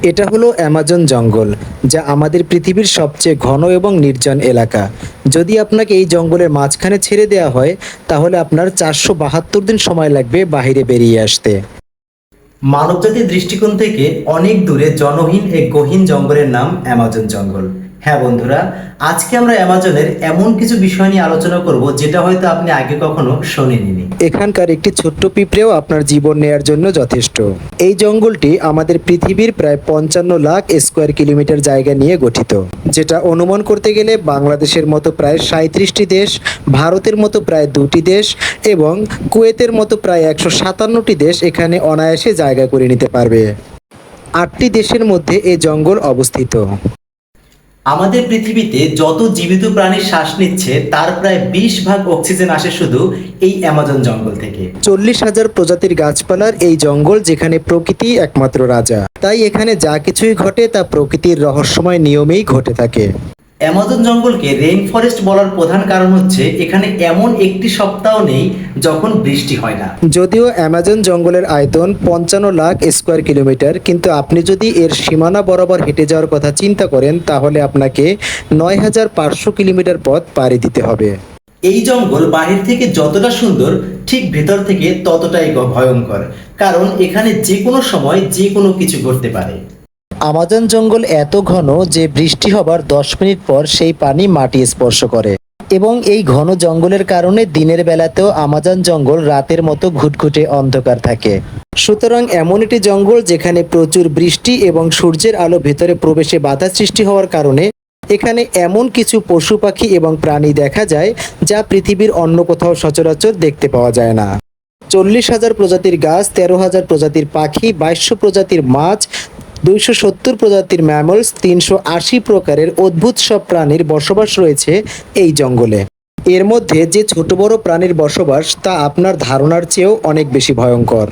এটা হলো অ্যামাজন জঙ্গল, যা আমাদের পৃথিবীর সবচেয়ে ঘন এবং নির্জন এলাকা। যদি আপনাকে এই জঙ্গলের মাঝখানে ছেড়ে দেওয়া হয়, তাহলে আপনার 472 দিন সময় লাগবে বাইরে বেরিয়ে আসতে। মানবজাতির দৃষ্টিকোণ থেকে অনেক দূরে জনহীন এক গহীন জঙ্গলের নাম অ্যামাজন জঙ্গল। হ্যাঁ বন্ধুরা, আজকে আমরা অ্যামাজনের এমন কিছু বিষয় নিয়ে আলোচনা করব যেটা হয়তো আপনি আগে কখনো শোনেননি। এখানকার একটি ছোট্ট পিঁপড়েও আপনার জীবন নেয়ার জন্য যথেষ্ট। এই জঙ্গলটি আমাদের পৃথিবীর প্রায় 55 লাখ স্কোয়ার কিলোমিটার জায়গা নিয়ে গঠিত, যেটা অনুমান করতে গেলে বাংলাদেশের মতো প্রায় 37টি দেশ, ভারতের মতো প্রায় 2টি দেশ এবং কুয়েতের মতো প্রায় 157টি দেশ এখানে অনায়াসে জায়গা করে নিতে পারবে। 8টি দেশের মধ্যে এই জঙ্গল অবস্থিত। আমাদের পৃথিবীতে যত জীবিত প্রাণী শ্বাস নিচ্ছে তার প্রায় 20 ভাগ অক্সিজেন আসে শুধু এই অ্যামাজন জঙ্গল থেকে। 40,000 প্রজাতির গাছপালার এই জঙ্গল, যেখানে প্রকৃতি একমাত্র রাজা। তাই এখানে যা কিছুই ঘটে তা প্রকৃতির রহস্যময় নিয়মেই ঘটে থাকে। অ্যামাজন জঙ্গলকে রেইন ফরেস্ট বলার প্রধান কারণ হচ্ছে এখানে এমন একটি সপ্তাহ নেই যখন বৃষ্টি হয় না। যদিও অ্যামাজন জঙ্গলের আয়তন 55 লাখ স্কোয়ার কিলোমিটার, কিন্তু আপনি যদি এর সীমানা বরাবর হেঁটে যাওয়ার কথা চিন্তা করেন, তাহলে আপনাকে 9,500 কিলোমিটার পথ পাড়ি দিতে হবে। এই জঙ্গল বাহির থেকে যতটা সুন্দর, ঠিক ভেতর থেকে ততটাই ভয়ঙ্কর, কারণ এখানে যে কোনো সময় যে কোনো কিছু ঘটতে পারে। আমাজন জঙ্গল এত ঘন যে বৃষ্টি হবার 10 মিনিট পর সেই পানি মাটি স্পর্শ করে, এবং এই ঘন জঙ্গলের কারণে দিনের বেলাতেও আমাজন জঙ্গল রাতের মতো ঘুটঘুটে অন্ধকার থাকে। সুতরাং এমন একটি জঙ্গল যেখানে প্রচুর বৃষ্টি এবং সূর্যের আলো ভেতরে প্রবেশে বাধা সৃষ্টি হওয়ার কারণে এখানে এমন কিছু পশু পাখি এবং প্রাণী দেখা যায় যা পৃথিবীর অন্য কোথাও সচরাচর দেখতে পাওয়া যায় না। 40,000 প্রজাতির গাছ, 13,000 প্রজাতির পাখি, 2200 প্রজাতির মাছ, 270 প্রজাতির ম্যামলস, 380 প্রকারের অদ্ভুত সব প্রাণীর বসবাস রয়েছে এই জঙ্গলে। এর মধ্যে যে ছোট বড় প্রাণীর বসবাস তা আপনার ধারণার চেয়েও অনেক বেশি ভয়ঙ্কর।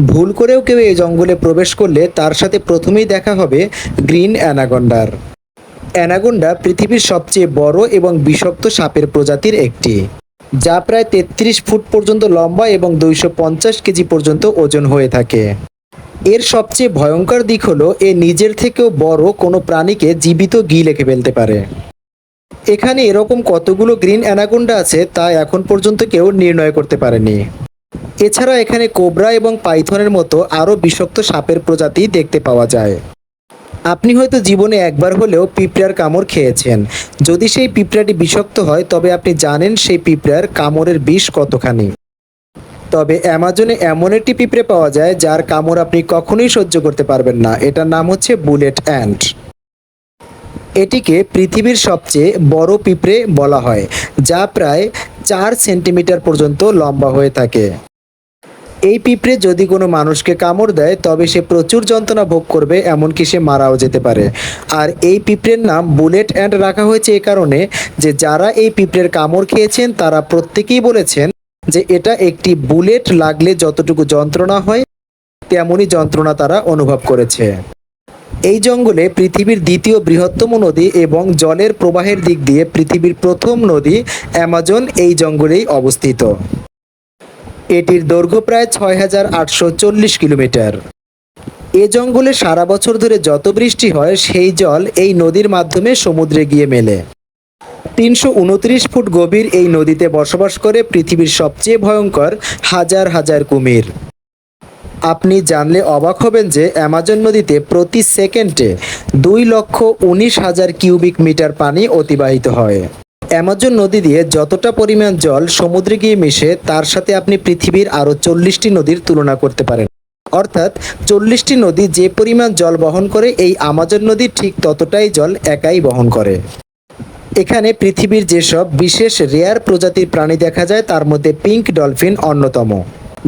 ভুল করেও কেউ এই জঙ্গলে প্রবেশ করলে তার সাথে প্রথমেই দেখা হবে গ্রিন অ্যানাকন্ডার। অ্যানাকন্ডা পৃথিবীর সবচেয়ে বড় এবং বিষাক্ত সাপের প্রজাতির একটি, যা প্রায় 33 ফুট পর্যন্ত লম্বা এবং 250 কেজি পর্যন্ত ওজন হয়ে থাকে। এর সবচেয়ে ভয়ঙ্কর দিক হলো এ নিজের থেকেও বড় কোনো প্রাণীকে জীবিত গিলে ফেলতে পারে। এখানে এরকম কতগুলো গ্রিন অ্যানাকোন্ডা আছে তা এখন পর্যন্ত কেউ নির্ণয় করতে পারেনি। এছাড়া এখানে কোবরা এবং পাইথনের মতো আরও বিষাক্ত সাপের প্রজাতি দেখতে পাওয়া যায়। আপনি হয়তো জীবনে একবার হলেও পিঁপড়ার কামড় খেয়েছেন। যদি সেই পিঁপড়াটি বিষাক্ত হয়, তবে আপনি জানেন সেই পিঁপড়ার কামড়ের বিষ কতখানি। তবে অ্যামাজনে এমন একটি পিঁপড়ে পাওয়া যায় যার কামড় আপনি কখনোই সহ্য করতে পারবেন না। এটার নাম হচ্ছে বুলেট অ্যান্ট। এটিকে পৃথিবীর সবচেয়ে বড় পিঁপড়ে বলা হয়, যা প্রায় 4 সেন্টিমিটার পর্যন্ত লম্বা হয়ে থাকে। এই পিঁপড়ে যদি কোনো মানুষকে কামড় দেয়, তবে সে প্রচুর যন্ত্রণা ভোগ করবে, এমনকি সে মারাও যেতে পারে। আর এই পিঁপড়ের নাম বুলেট অ্যান্ট রাখা হয়েছে এ কারণে যে যারা এই পিঁপড়ের কামড় খেয়েছেন তারা প্রত্যেকেই বলেছেন যে এটা একটি বুলেট লাগলে যতটুকু যন্ত্রণা হয় তেমনই যন্ত্রণা তারা অনুভব করেছে। এই জঙ্গলে পৃথিবীর দ্বিতীয় বৃহত্তম নদী এবং জলের প্রবাহের দিক দিয়ে পৃথিবীর প্রথম নদী অ্যামাজন এই জঙ্গলেই অবস্থিত। এটির দৈর্ঘ্য প্রায় 6,840 কিলোমিটার। এ জঙ্গলে সারা বছর ধরে যত বৃষ্টি হয় সেই জল এই নদীর মাধ্যমে সমুদ্রে গিয়ে মেলে। 329 ফুট গভীর এই নদীতে বসবাস করে পৃথিবীর সবচেয়ে ভয়ঙ্কর হাজার হাজার কুমির। আপনি জানলে অবাক হবেন যে অ্যামাজন নদীতে প্রতি সেকেন্ডে 2,19,000 কিউবিক মিটার পানি অতিবাহিত হয়। অ্যামাজন নদী দিয়ে যতটা পরিমাণ জল সমুদ্রে গিয়ে মিশে, তার সাথে আপনি পৃথিবীর আরও 40টি নদীর তুলনা করতে পারেন। অর্থাৎ 40টি নদী যে পরিমাণ জল বহন করে, এই অ্যামাজন নদী ঠিক ততটাই জল একাই বহন করে। এখানে পৃথিবীর যেসব বিশেষ রেয়ার প্রজাতির প্রাণী দেখা যায় তার মধ্যে পিঙ্ক ডলফিন অন্যতম,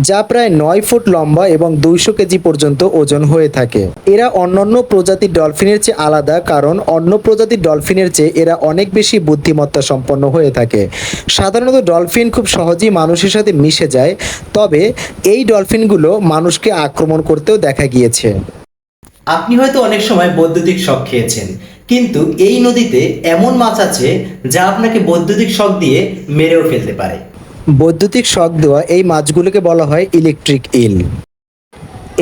যা প্রায় 9 ফুট লম্বা এবং 200 কেজি পর্যন্ত ওজন হয়ে থাকে। এরা অন্যান্য প্রজাতির ডলফিনের চেয়ে আলাদা, কারণ অন্য প্রজাতির ডলফিনের চেয়ে এরা অনেক বেশি বুদ্ধিমত্তা সম্পন্ন হয়ে থাকে। সাধারণত ডলফিন খুব সহজেই মানুষের সাথে মিশে যায়, তবে এই ডলফিনগুলো মানুষকে আক্রমণ করতেও দেখা গিয়েছে। আপনি হয়তো অনেক সময় বৈদ্যুতিক শক খেয়েছেন, কিন্তু এই নদীতে এমন মাছ আছে যা আপনাকে বৈদ্যুতিক শক দিয়ে মেরেও ফেলতে পারে। বৈদ্যুতিক শক দেওয়া এই মাছগুলোকে বলা হয় ইলেকট্রিক ইল।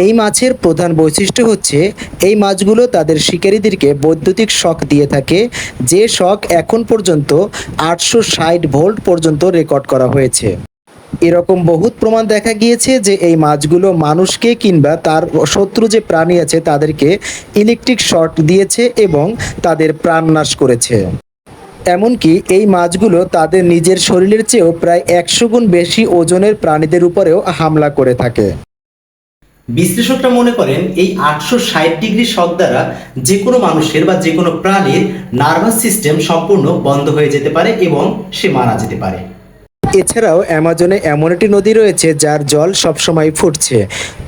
এই মাছের প্রধান বৈশিষ্ট্য হচ্ছে এই মাছগুলো তাদের শিকারীদেরকে বৈদ্যুতিক শক দিয়ে থাকে, যে শক এখন পর্যন্ত 860 ভোল্ট পর্যন্ত রেকর্ড করা হয়েছে। এরকম বহুত প্রমাণ দেখা গিয়েছে যে এই মাছগুলো মানুষকে কিংবা তার শত্রু যে প্রাণী আছে তাদেরকে ইলেকট্রিক শক দিয়েছে এবং তাদের প্রাণনাশ করেছে। এমনকি এই মাছগুলো তাদের নিজের শরীরের চেয়েও প্রায় 100 গুণ বেশি ওজনের প্রাণীদের উপরেও হামলা করে থাকে। বিশ্লেষকরা মনে করেন এই 860 ডিগ্রি শক দ্বারা যে কোনো মানুষের বা যে কোনো প্রাণীর নার্ভাস সিস্টেম সম্পূর্ণ বন্ধ হয়ে যেতে পারে এবং সে মারা যেতে পারে। এছাড়াও অ্যামাজনে এমন একটি নদী রয়েছে যার জল সবসময় ফুটছে।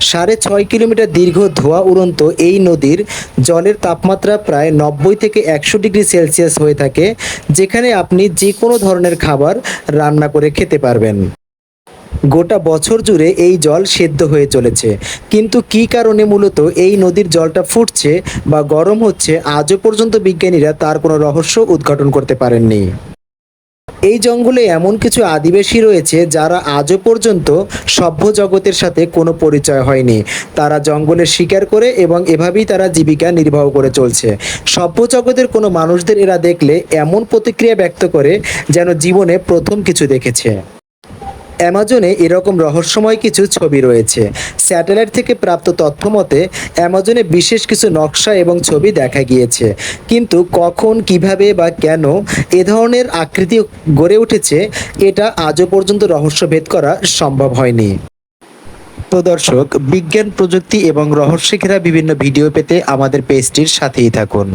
6.5 কিলোমিটার দীর্ঘ ধোঁয়া উড়ন্ত এই নদীর জলের তাপমাত্রা প্রায় 90 থেকে 100 ডিগ্রি সেলসিয়াস হয়ে থাকে, যেখানে আপনি যে কোনো ধরনের খাবার রান্না করে খেতে পারবেন। গোটা বছর জুড়ে এই জল সেদ্ধ হয়ে চলেছে, কিন্তু কী কারণে মূলত এই নদীর জলটা ফুটছে বা গরম হচ্ছে আজও পর্যন্ত বিজ্ঞানীরা তার কোনো রহস্য উদ্ঘাটন করতে পারেননি। এই জঙ্গলে এমন কিছু আদিবাসী রয়েছে যারা আজও পর্যন্ত সভ্য জগতের সাথে কোনো পরিচয় হয়নি। তারা জঙ্গলে শিকার করে এবং এভাবেই তারা জীবিকা নির্বাহ করে চলছে। সভ্য জগতের কোনো মানুষদের এরা দেখলে এমন প্রতিক্রিয়া ব্যক্ত করে যেন জীবনে প্রথম কিছু দেখেছে। অ্যামাজনে এরকম রহস্যময় কিছু ছবি রয়েছে। স্যাটেলাইট থেকে প্রাপ্ত তথ্য মতে অ্যামাজনে বিশেষ কিছু নকশা এবং ছবি দেখা গিয়েছে, কিন্তু কখন, কিভাবে বা কেন এ ধরনের আকৃতি গড়ে উঠেছে এটা আজও পর্যন্ত রহস্যভেদ করা সম্ভব হয়নি। তো দর্শক, বিজ্ঞান, প্রযুক্তি এবং রহস্যে ঘেরা বিভিন্ন ভিডিও পেতে আমাদের পেজটির সাথেই থাকুন।